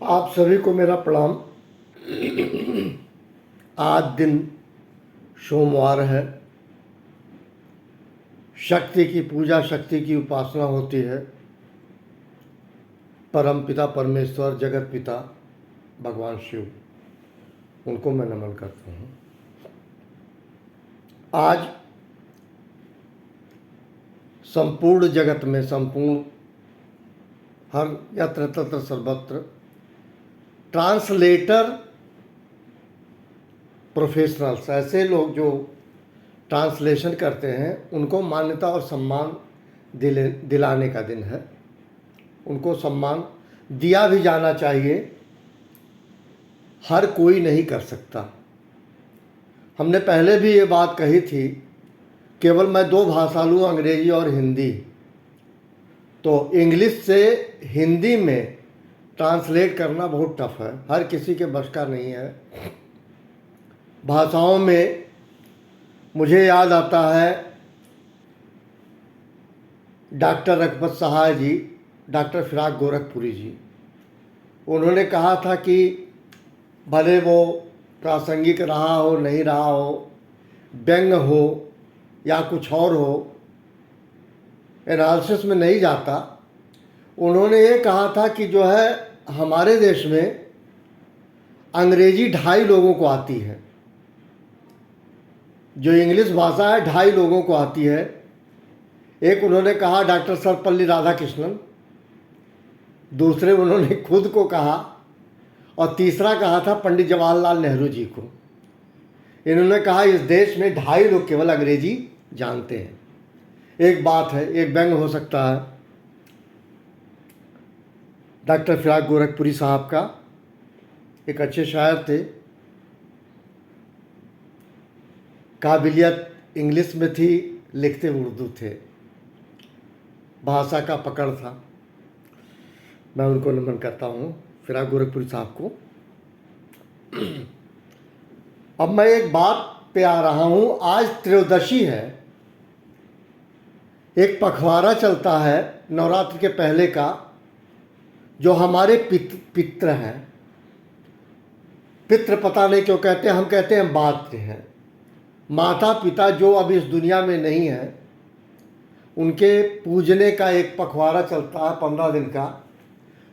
आप सभी को मेरा प्रणाम। आज दिन सोमवार है। शक्ति की पूजा, शक्ति की उपासना होती है। परम पिता परमेश्वर, जगत पिता भगवान शिव, उनको मैं नमन करता हूँ। आज संपूर्ण जगत में, संपूर्ण हर यत्र तत्र सर्वत्र ट्रांसलेटर प्रोफेशनल्स, ऐसे लोग जो ट्रांसलेशन करते हैं, उनको मान्यता और सम्मान दिलाने का दिन है। उनको सम्मान दिया भी जाना चाहिए। हर कोई नहीं कर सकता। हमने पहले भी ये बात कही थी, केवल मैं दो भाषा लूँ, अंग्रेजी और हिंदी। तो इंग्लिश से हिंदी में ट्रांसलेट करना बहुत टफ है, हर किसी के बस का नहीं है। भाषाओं में मुझे याद आता है डॉक्टर रघुपत सहाय जी, डॉक्टर फिराक गोरखपुरी जी। उन्होंने कहा था कि भले वो प्रासंगिक रहा हो, नहीं रहा हो, व्यंग हो या कुछ और हो, एनालिसिस में नहीं जाता। उन्होंने ये कहा था कि जो है हमारे देश में अंग्रेजी 2.5 लोगों को आती है, जो इंग्लिश भाषा है 2.5 लोगों को आती है। एक उन्होंने कहा डॉक्टर सर्वपल्ली राधाकृष्णन, दूसरे उन्होंने खुद को कहा, और तीसरा कहा था पंडित जवाहरलाल नेहरू जी को। इन्होंने कहा इस देश में 2.5 लोग केवल अंग्रेजी जानते हैं। एक बात है, एक व्यंग हो सकता है डॉक्टर फिराक गोरखपुरी साहब का। एक अच्छे शायर थे, काबिलियत इंग्लिश में थी, लिखते उर्दू थे, भाषा का पकड़ था। मैं उनको नमन करता हूँ, फिराक गोरखपुरी साहब को। अब मैं एक बात पे आ रहा हूँ। आज त्रयोदशी है, एक पखवाड़ा चलता है नवरात्र के पहले का, जो हमारे पितृ हैं। पितृ पता नहीं क्यों कहते हैं, हम कहते हैं मातृ हैं। माता पिता जो अब इस दुनिया में नहीं है, उनके पूजने का एक पखवाड़ा चलता है 15 दिन का।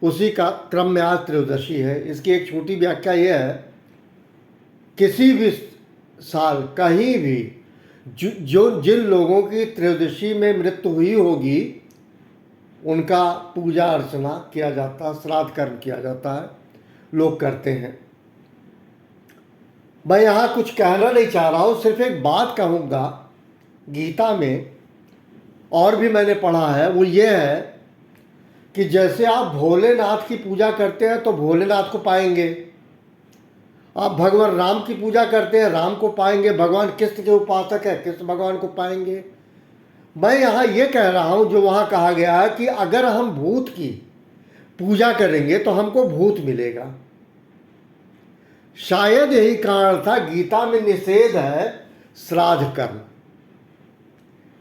उसी का क्रम में आज त्रयोदशी है। इसकी एक छोटी व्याख्या यह है, किसी भी साल कहीं भी जिन लोगों की त्रयोदशी में मृत्यु हुई होगी, उनका पूजा अर्चना किया जाता है, श्राद्ध कर्म किया जाता है, लोग करते हैं। मैं यहाँ कुछ कहना नहीं चाह रहा हूँ, सिर्फ एक बात कहूँगा। गीता में और भी मैंने पढ़ा है, वो ये है कि जैसे आप भोलेनाथ की पूजा करते हैं तो भोलेनाथ को पाएंगे, आप भगवान राम की पूजा करते हैं, राम को पाएंगे, भगवान कृष्ण के उपासक है, कृष्ण भगवान को पाएंगे। मैं यहाँ ये कह रहा हूँ, जो वहाँ कहा गया है कि अगर हम भूत की पूजा करेंगे तो हमको भूत मिलेगा। शायद यही कारण था गीता में निषेध है श्राद्ध कर्म,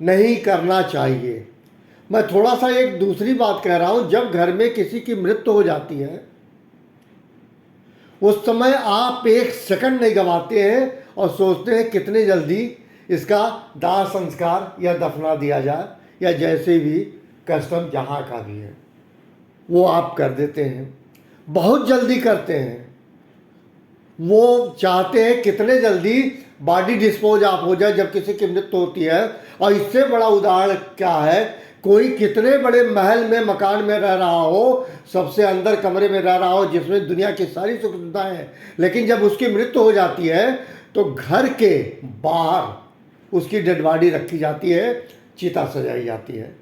नहीं करना चाहिए। मैं थोड़ा सा एक दूसरी बात कह रहा हूँ, जब घर में किसी की मृत्यु हो जाती है, उस समय आप एक सेकंड नहीं गंवाते हैं और सोचते हैं कितने जल्दी इसका दाह संस्कार या दफना दिया जाए, या जैसे भी कस्टम जहाँ का भी है वो आप कर देते हैं। बहुत जल्दी करते हैं। वो चाहते हैं कितने जल्दी बॉडी डिस्पोज आप हो जाए जब किसी की मृत्यु होती है। और इससे बड़ा उदाहरण क्या है, कोई कितने बड़े महल में, मकान में रह रहा हो, सबसे अंदर कमरे में रह रहा हो, जिसमें दुनिया की सारी सुख सुविधाएं हैं, लेकिन जब उसकी मृत्यु हो जाती है तो घर के बाहर उसकी डेड बॉडी रखी जाती है, चिता सजाई जाती है।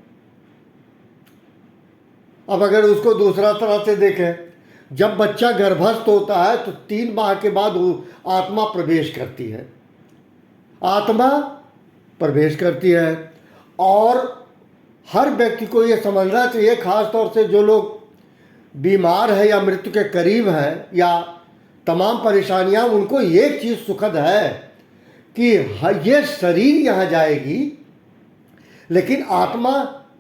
अब अगर उसको दूसरा तरह से देखें, जब बच्चा गर्भस्थ होता है तो 3 माह के बाद आत्मा प्रवेश करती है, आत्मा प्रवेश करती है। और हर व्यक्ति को ये समझना चाहिए, खास तौर से जो लोग बीमार है या मृत्यु के करीब हैं या तमाम परेशानियां, उनको एक चीज़ सुखद है कि ये शरीर यहाँ जाएगी लेकिन आत्मा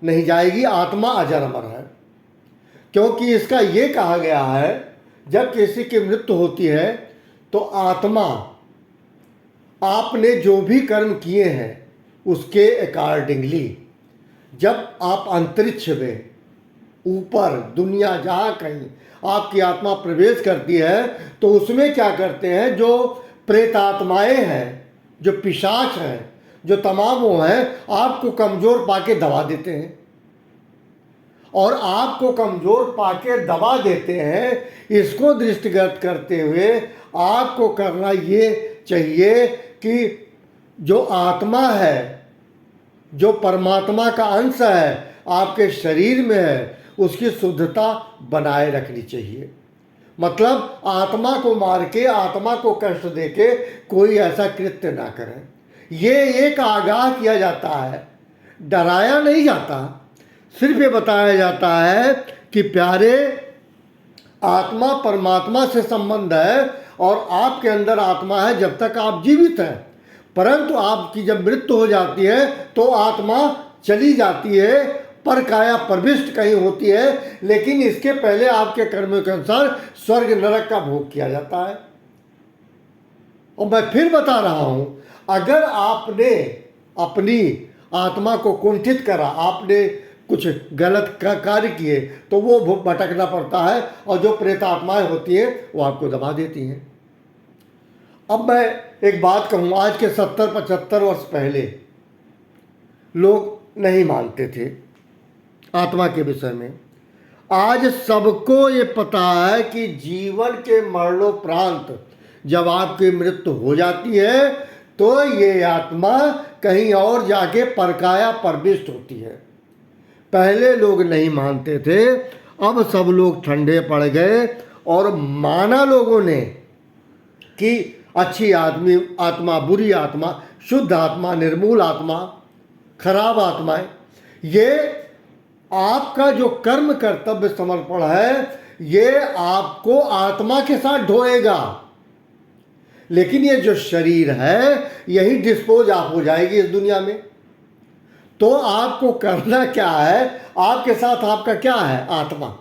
नहीं जाएगी। आत्मा अजर अमर है, क्योंकि इसका ये कहा गया है जब किसी की मृत्यु होती है तो आत्मा आपने जो भी कर्म किए हैं उसके अकॉर्डिंगली जब आप अंतरिक्ष में ऊपर दुनिया जहाँ कहीं आपकी आत्मा प्रवेश करती है तो उसमें क्या करते हैं, जो प्रेतात्माएं हैं, जो पिशाच हैं, जो तमाम वो हैं, आपको कमज़ोर पाके दबा देते हैं। और आपको कमज़ोर पाके दबा देते हैं। इसको दृष्टिगत करते हुए आपको करना ये चाहिए कि जो आत्मा है, जो परमात्मा का अंश है, आपके शरीर में है, उसकी शुद्धता बनाए रखनी चाहिए। मतलब आत्मा को मार के, आत्मा को कष्ट दे के कोई ऐसा कृत्य ना करें। ये एक आगाह किया जाता है, डराया नहीं जाता। सिर्फ ये बताया जाता है कि प्यारे, आत्मा परमात्मा से संबंध है और आपके अंदर आत्मा है जब तक आप जीवित हैं। परंतु आपकी जब मृत्यु हो जाती है तो आत्मा चली जाती है, पर काया प्रविष्ट कहीं होती है। लेकिन इसके पहले आपके कर्मों के अनुसार स्वर्ग नरक का भोग किया जाता है। और मैं फिर बता रहा हूं, अगर आपने अपनी आत्मा को कुंठित करा, आपने कुछ गलत कार्य किए, तो वो भटकना पड़ता है और जो प्रेत आत्माएं होती हैं वो आपको दबा देती हैं। अब मैं एक बात कहूँ, आज के 70-75 वर्ष पहले लोग नहीं मानते थे आत्मा के विषय में। आज सबको ये पता है कि जीवन के मरणोपरांत जब आपकी मृत्यु हो जाती है तो ये आत्मा कहीं और जाके परकाया प्रविष्ट होती है। पहले लोग नहीं मानते थे, अब सब लोग ठंडे पड़ गए और माना लोगों ने कि अच्छी आत्मा, बुरी आत्मा, शुद्ध आत्मा, निर्मूल आत्मा, खराब आत्माएं, ये आपका जो कर्म कर्तव्य समर्पण है ये आपको आत्मा के साथ ढोएगा। लेकिन ये जो शरीर है यही डिस्पोज आप हो जाएगी इस दुनिया में। तो आपको करना क्या है, आपके साथ आपका क्या है, आत्मा।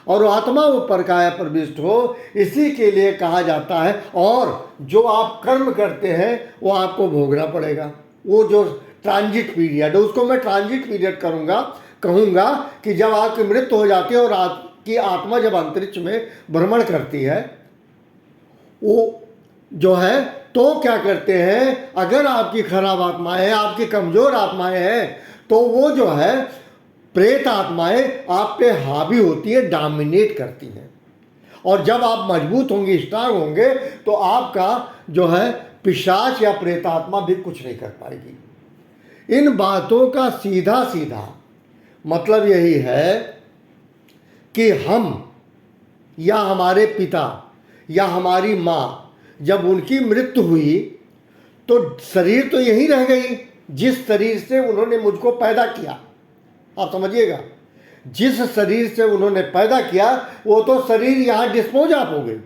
और आत्मा वो परकाया प्रविष्ट हो, इसी के लिए कहा जाता है। और जो आप कर्म करते हैं वो आपको भोगना पड़ेगा। वो जो ट्रांजिट पीरियड है उसको मैं ट्रांजिट पीरियड कहूँगा कि जब आपकी मृत्यु हो जाती है और आपकी आत्मा जब अंतरिक्ष में भ्रमण करती है, वो जो है तो क्या करते हैं, अगर आपकी खराब आत्माएं हैं, आपकी कमज़ोर आत्माएं हैं, तो वो जो है प्रेत आत्माएं आप पे हावी होती है, डोमिनेट करती हैं। और जब आप मजबूत होंगे, स्ट्रांग होंगे, तो आपका जो है पिशाच या प्रेत आत्मा भी कुछ नहीं कर पाएगी। इन बातों का सीधा सीधा मतलब यही है कि हम या हमारे पिता या हमारी माँ, जब उनकी मृत्यु हुई तो शरीर तो यही रह गई जिस शरीर से उन्होंने मुझको पैदा किया। आप समझिएगा, जिस शरीर से उन्होंने पैदा किया वो तो शरीर यहाँ डिस्पोज ऑफ हो गई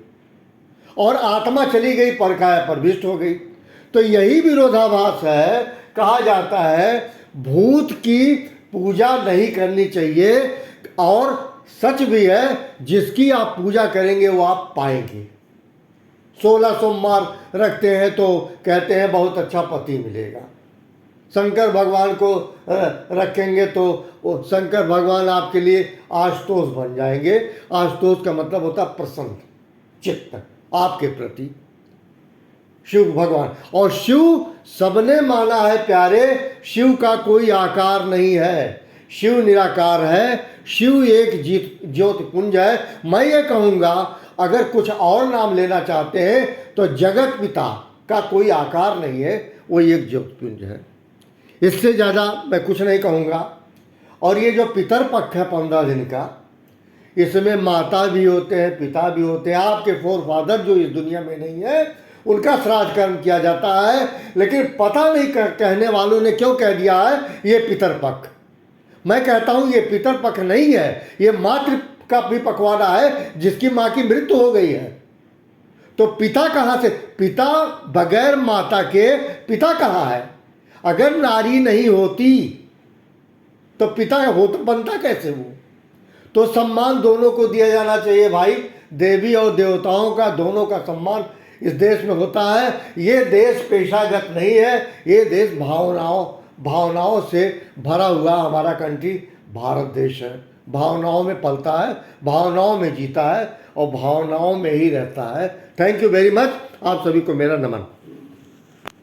और आत्मा चली गई, परकाया प्रविष्ट हो गई। तो यही विरोधाभास है। कहा जाता है भूत की पूजा नहीं करनी चाहिए, और सच भी है, जिसकी आप पूजा करेंगे वो आप पाएंगे। 16 सोमवार रखते हैं तो कहते हैं बहुत अच्छा पति मिलेगा। शंकर भगवान को रखेंगे तो वो शंकर भगवान आपके लिए आशुतोष बन जाएंगे। आशुतोष का मतलब होता है प्रसन्न चित्त आपके प्रति, शिव भगवान। और शिव सबने माना है प्यारे, शिव का कोई आकार नहीं है, शिव निराकार है, शिव एक ज्योतिपुंज है। मैं ये कहूँगा अगर कुछ और नाम लेना चाहते हैं तो जगत पिता का कोई आकार नहीं है, वो एक ज्योतिपुंज है। इससे ज़्यादा मैं कुछ नहीं कहूँगा। और ये जो पितर पक्ष है 15 दिन का, इसमें माता भी होते हैं, पिता भी होते हैं। आपके फोर फादर जो इस दुनिया में नहीं है उनका श्राद्ध कर्म किया जाता है। लेकिन पता नहीं कहने वालों ने क्यों कह दिया है ये पितर पक्ष। मैं कहता हूँ ये पितर पक्ष नहीं है, ये मातृ का भी पखवाड़ा है जिसकी माँ की मृत्यु हो गई है। तो पिता कहाँ से, पिता बगैर माता के पिता कहाँ है? अगर नारी नहीं होती तो पिता हो तो बनता कैसे वो? तो सम्मान दोनों को दिया जाना चाहिए भाई। देवी और देवताओं का दोनों का सम्मान इस देश में होता है। ये देश पेशागत नहीं है, ये देश भावनाओं से भरा हुआ हमारा कंट्री भारत देश है। भावनाओं में पलता है, भावनाओं में जीता है और भावनाओं में ही रहता है। Thank you very much. आप सभी को मेरा नमन।